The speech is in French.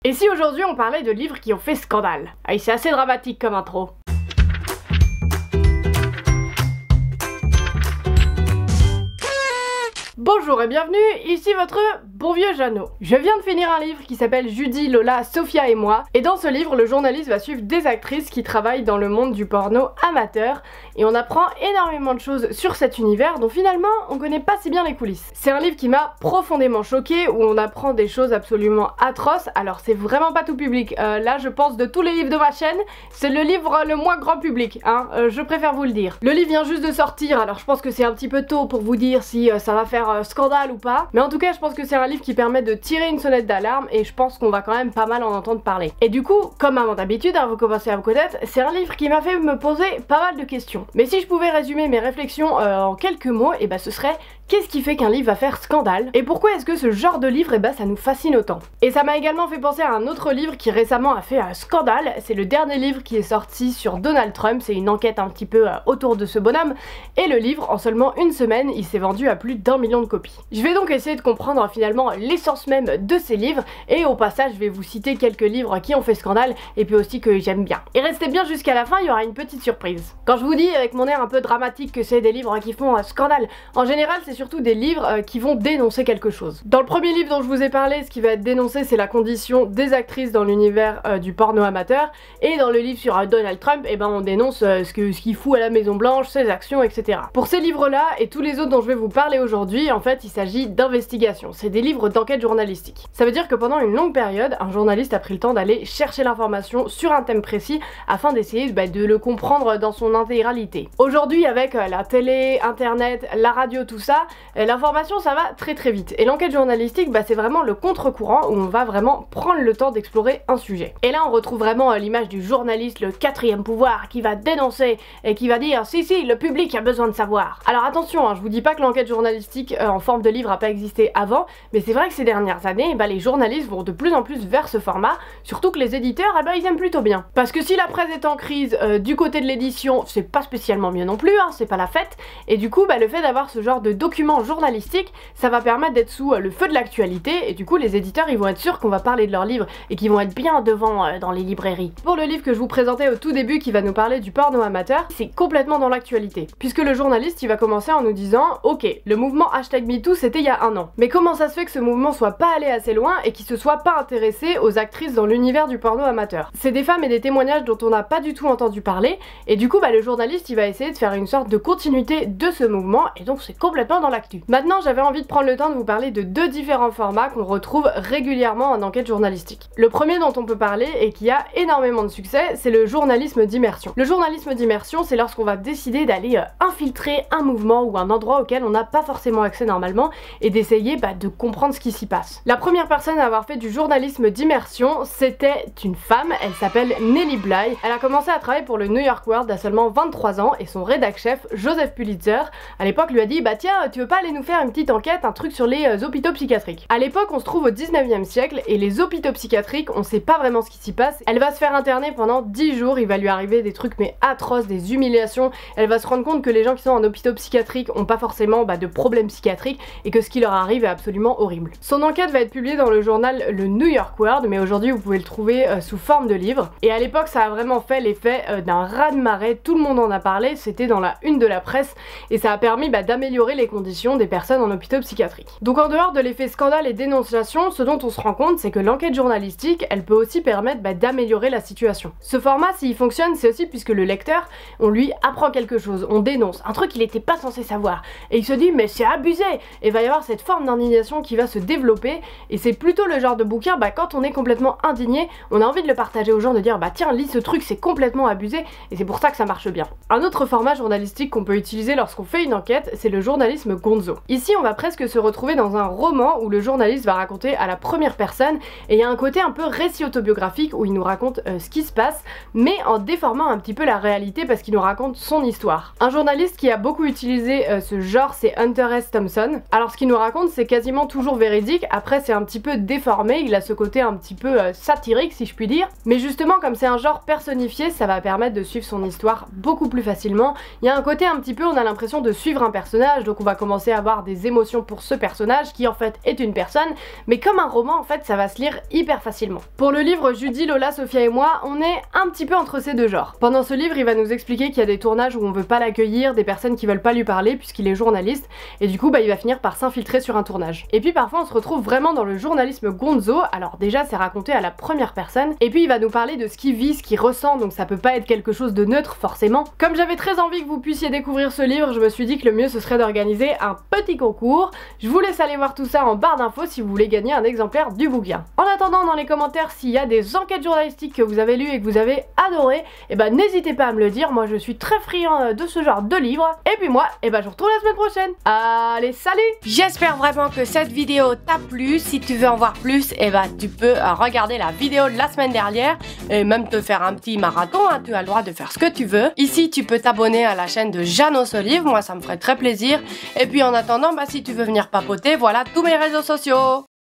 Et si aujourd'hui on parlait de livres qui ont fait scandale? Allez, c'est assez dramatique comme intro. Bonjour et bienvenue, ici votre bon vieux Jeannot. Je viens de finir un livre qui s'appelle Judy, Lola, Sophia et moi, et dans ce livre, le journaliste va suivre des actrices qui travaillent dans le monde du porno amateur, et on apprend énormément de choses sur cet univers dont finalement on connaît pas si bien les coulisses. C'est un livre qui m'a profondément choquée, où on apprend des choses absolument atroces, alors c'est vraiment pas tout public. Là je pense de tous les livres de ma chaîne, c'est le livre le moins grand public, hein, je préfère vous le dire. Le livre vient juste de sortir, alors je pense que c'est un petit peu tôt pour vous dire si ça va faire scandale ou pas, mais en tout cas je pense que c'est un livre qui permet de tirer une sonnette d'alarme et je pense qu'on va quand même pas mal en entendre parler. Et du coup, comme à mon habitude, hein, vous commencez à me connaître, c'est un livre qui m'a fait me poser pas mal de questions. Mais si je pouvais résumer mes réflexions en quelques mots, et bah ce serait: qu'est-ce qui fait qu'un livre va faire scandale? Et pourquoi est-ce que ce genre de livre, ça nous fascine autant? Et ça m'a également fait penser à un autre livre qui récemment a fait un scandale. C'est le dernier livre qui est sorti sur Donald Trump, c'est une enquête un petit peu autour de ce bonhomme, et le livre, en seulement une semaine, il s'est vendu à plus d'1 million de copies. Je vais donc essayer de comprendre finalement l'essence même de ces livres, et au passage je vais vous citer quelques livres qui ont fait scandale, et puis aussi que j'aime bien. Et restez bien jusqu'à la fin, il y aura une petite surprise. Quand je vous dis avec mon air un peu dramatique que c'est des livres qui font scandale, en général c'est surtout des livres qui vont dénoncer quelque chose. Dans le premier livre dont je vous ai parlé, ce qui va être dénoncé c'est la condition des actrices dans l'univers du porno amateur, et dans le livre sur Donald Trump, on dénonce ce qu'il fout à la Maison Blanche, ses actions, etc. Pour ces livres là et tous les autres dont je vais vous parler aujourd'hui, en fait il s'agit d'investigation, c'est des livres d'enquête journalistique. Ça veut dire que pendant une longue période, un journaliste a pris le temps d'aller chercher l'information sur un thème précis afin d'essayer de le comprendre dans son intégralité. Aujourd'hui avec la télé, internet, la radio, tout ça, l'information ça va très très vite. Et l'enquête journalistique c'est vraiment le contre-courant où on va vraiment prendre le temps d'explorer un sujet. Et là on retrouve vraiment l'image du journaliste, le quatrième pouvoir, qui va dénoncer et qui va dire si le public a besoin de savoir. Alors attention, je vous dis pas que l'enquête journalistique en forme de livre a pas existé avant, mais c'est vrai que ces dernières années, les journalistes vont de plus en plus vers ce format, surtout que les éditeurs, ils aiment plutôt bien. Parce que si la presse est en crise, du côté de l'édition, c'est pas spécialement mieux non plus, c'est pas la fête, et du coup, le fait d'avoir ce genre de document journalistique, ça va permettre d'être sous le feu de l'actualité, et du coup, les éditeurs, ils vont être sûrs qu'on va parler de leur livre, et qu'ils vont être bien devant dans les librairies. Pour le livre que je vous présentais au tout début, qui va nous parler du porno amateur, c'est complètement dans l'actualité, puisque le journaliste, il va commencer en nous disant, ok, le mouvement #MeToo, c'était il y a un an. Mais comment ça se fait que ce mouvement soit pas allé assez loin et qu'il se soit pas intéressé aux actrices dans l'univers du porno amateur? C'est des femmes et des témoignages dont on n'a pas du tout entendu parler, et du coup le journaliste il va essayer de faire une sorte de continuité de ce mouvement, et donc c'est complètement dans l'actu. Maintenant j'avais envie de prendre le temps de vous parler de deux différents formats qu'on retrouve régulièrement en enquête journalistique. Le premier dont on peut parler et qui a énormément de succès, c'est le journalisme d'immersion. Le journalisme d'immersion, c'est lorsqu'on va décider d'aller infiltrer un mouvement ou un endroit auquel on n'a pas forcément accès normalement, et d'essayer de comprendre ce qui s'y passe. La première personne à avoir fait du journalisme d'immersion, c'était une femme, elle s'appelle Nellie Bly. Elle a commencé à travailler pour le New York World à seulement 23 ans, et son rédac-chef, Joseph Pulitzer, à l'époque lui a dit tiens, tu veux pas aller nous faire une petite enquête, un truc sur les hôpitaux psychiatriques. À l'époque on se trouve au 19e siècle, et les hôpitaux psychiatriques, on sait pas vraiment ce qui s'y passe. Elle va se faire interner pendant 10 jours, il va lui arriver des trucs atroces, des humiliations. Elle va se rendre compte que les gens qui sont en hôpitaux psychiatriques ont pas forcément de problèmes psychiatriques, et que ce qui leur arrive est absolument horrible. Son enquête va être publiée dans le journal le New York World, mais aujourd'hui vous pouvez le trouver sous forme de livre. Et à l'époque ça a vraiment fait l'effet d'un raz-de-marée, tout le monde en a parlé, c'était dans la une de la presse, et ça a permis d'améliorer les conditions des personnes en hôpitaux psychiatriques. Donc en dehors de l'effet scandale et dénonciation, ce dont on se rend compte c'est que l'enquête journalistique, elle peut aussi permettre d'améliorer la situation. Ce format, s'il fonctionne, c'est aussi puisque le lecteur, on lui apprend quelque chose, on dénonce, un truc qu'il était pas censé savoir, et il se dit mais c'est abusé, et va y avoir cette forme d'indignation qui va se développer, et c'est plutôt le genre de bouquin, quand on est complètement indigné, on a envie de le partager aux gens, de dire tiens lis ce truc, c'est complètement abusé, et c'est pour ça que ça marche bien. Un autre format journalistique qu'on peut utiliser lorsqu'on fait une enquête, c'est le journalisme gonzo. Ici on va presque se retrouver dans un roman où le journaliste va raconter à la première personne, et il y a un côté un peu récit autobiographique où il nous raconte ce qui se passe, mais en déformant un petit peu la réalité parce qu'il nous raconte son histoire. Un journaliste qui a beaucoup utilisé ce genre, c'est Hunter S. Thompson. Alors ce qu'il nous raconte c'est quasiment toujours véridique, après c'est un petit peu déformé, il a ce côté un petit peu satirique si je puis dire, mais justement comme c'est un genre personnifié, ça va permettre de suivre son histoire beaucoup plus facilement. Il y a un côté un petit peu, on a l'impression de suivre un personnage, donc on va va commencer à avoir des émotions pour ce personnage qui en fait est une personne, mais comme un roman en fait ça va se lire hyper facilement. Pour le livre Judy, Lola, Sophia et moi, on est un petit peu entre ces deux genres. Pendant ce livre, il va nous expliquer qu'il y a des tournages où on veut pas l'accueillir, des personnes qui veulent pas lui parler puisqu'il est journaliste, et du coup il va finir par s'infiltrer sur un tournage. Et puis parfois on se retrouve vraiment dans le journalisme gonzo, alors déjà c'est raconté à la première personne, et puis il va nous parler de ce qu'il vit, ce qu'il ressent, donc ça peut pas être quelque chose de neutre forcément. Comme j'avais très envie que vous puissiez découvrir ce livre, je me suis dit que le mieux ce serait d'organiser un petit concours. Je vous laisse aller voir tout ça en barre d'infos si vous voulez gagner un exemplaire du bouquin. En attendant, dans les commentaires, s'il y a des enquêtes journalistiques que vous avez lues et que vous avez adoré, et bah n'hésitez pas à me le dire, moi je suis très friand de ce genre de livres. Et puis moi, et bah je vous retrouve la semaine prochaine. Allez, salut! J'espère vraiment que cette vidéo t'a plu. Si tu veux en voir plus, et bah tu peux regarder la vidéo de la semaine dernière et même te faire un petit marathon, hein, tu as le droit de faire ce que tu veux. Ici, tu peux t'abonner à la chaîne de Janos Olive, moi ça me ferait très plaisir. Et puis en attendant, bah si tu veux venir papoter, voilà tous mes réseaux sociaux.